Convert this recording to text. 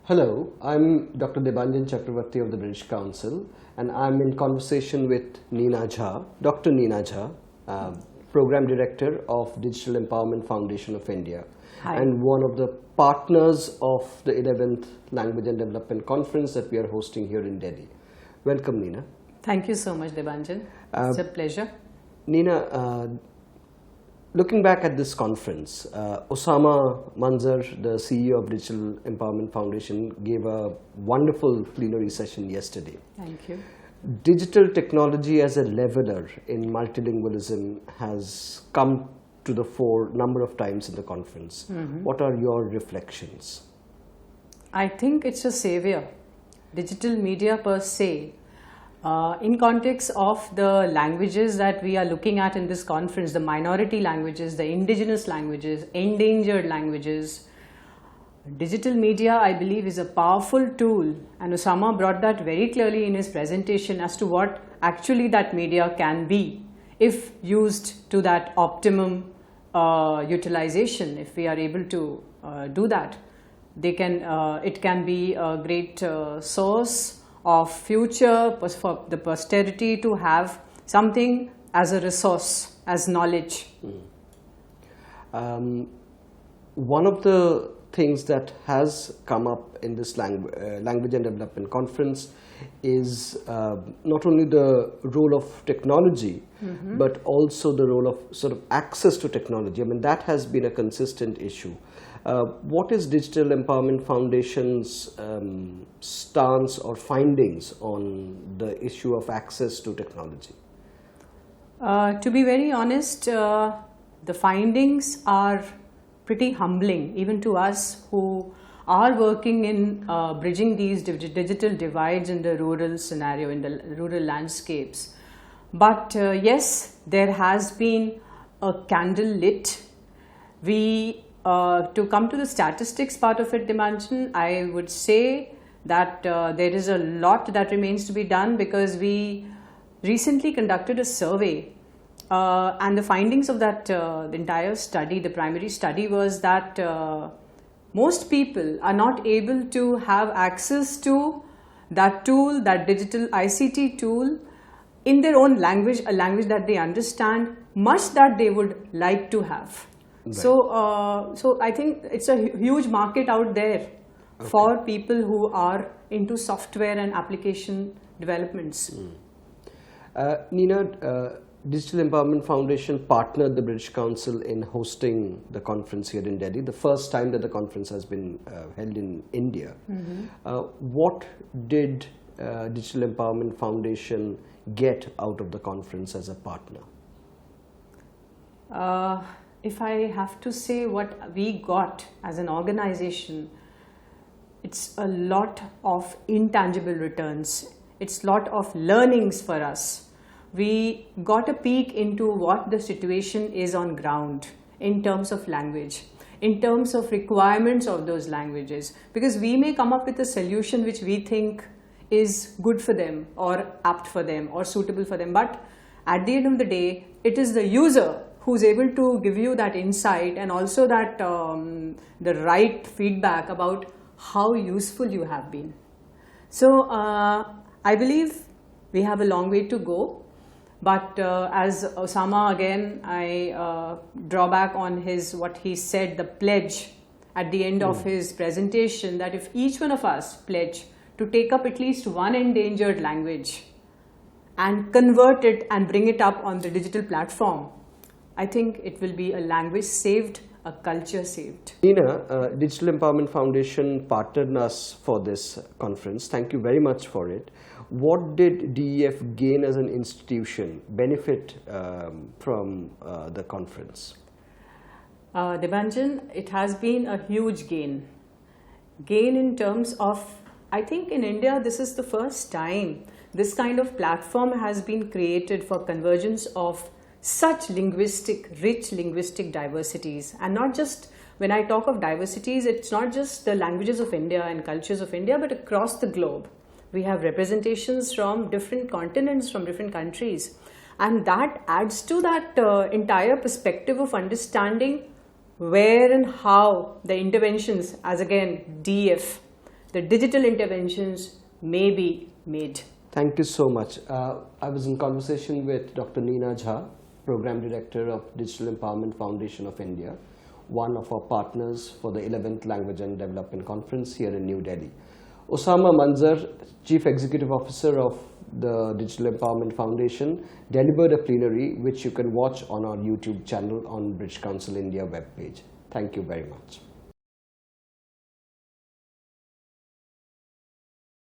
Hello, I'm Dr. Debanjan Chakravarti of the British Council, and I'm in conversation with Neena Jha, Dr. Neena Jha, Program Director of Digital Empowerment Foundation of India, Hi. and one of the partners of the 11th Language and Development Conference that we are hosting here in Delhi. Welcome, Neena. Thank you so much, Debanjan. It's a pleasure. Neena, looking back at this conference, Osama Manzar, the CEO of Digital Empowerment Foundation, gave a wonderful plenary session yesterday. Thank you. Digital technology as a leveler in multilingualism has come to the fore a number of times in the conference. What are your reflections? I think it's a savior. Digital media per se. In context of the languages that we are looking at in this conference, the minority languages, the indigenous languages, endangered languages, digital media, I believe, is a powerful tool, and Osama brought that very clearly in his presentation as to what actually that media can be if used to that optimum utilization. If we are able to do that, it can be a great source of future for the posterity to have something as a resource, as knowledge. One of the things that has come up in this Language and Development Conference is not only the role of technology, but also the role of sort of access to technology. I mean, that has been a consistent issue. What is Digital Empowerment Foundation's stance or findings on the issue of access to technology? To be very honest, the findings are pretty humbling, even to us who are working in bridging these digital divides in the rural scenario, in the rural landscapes. But yes, there has been a candle lit. To come to the statistics part of it, Debanjan, I would say that there is a lot that remains to be done, because we recently conducted a survey and the findings of that the entire study, the primary study, was that most people are not able to have access to that tool, that digital ICT tool, in their own language, a language that they understand, much that they would like to have. Right. So I think it's a huge market out there for people who are into software and application developments. Neena, Digital Empowerment Foundation partnered the British Council in hosting the conference here in Delhi, the first time that the conference has been held in India. What did Digital Empowerment Foundation get out of the conference as a partner? If I have to say what we got as an organization, it's a lot of intangible returns. It's a lot of learnings for us. We got a peek into what the situation is on ground in terms of language, in terms of requirements of those languages, because we may come up with a solution which we think is good for them or apt for them or suitable for them, but at the end of the day, it is the user who's able to give you that insight and also that the right feedback about how useful you have been. So I believe we have a long way to go, but as Osama, again, I draw back on what he said, the pledge at the end of his presentation, that if each one of us pledge to take up at least one endangered language and convert it and bring it up on the digital platform, I think it will be a language saved, a culture saved. Neena, Digital Empowerment Foundation partnered us for this conference. Thank you very much for it. What did DEF gain as an institution, benefit from the conference? Debanjan, it has been a huge gain. Gain in terms of, I think in India, this is the first time this kind of platform has been created for convergence of such rich linguistic diversities. And not just, when I talk of diversities, it's not just the languages of India and cultures of India, but across the globe. We have representations from different continents, from different countries. And that adds to that entire perspective of understanding where and how the interventions, as again DEF, the digital interventions may be made. Thank you so much. I was in conversation with Dr. Neena Jha, Program Director of Digital Empowerment Foundation of India, one of our partners for the 11th Language and Development Conference here in New Delhi. Osama Manzar, Chief Executive Officer of the Digital Empowerment Foundation, delivered a plenary which you can watch on our YouTube channel on British Council India webpage. Thank you very much.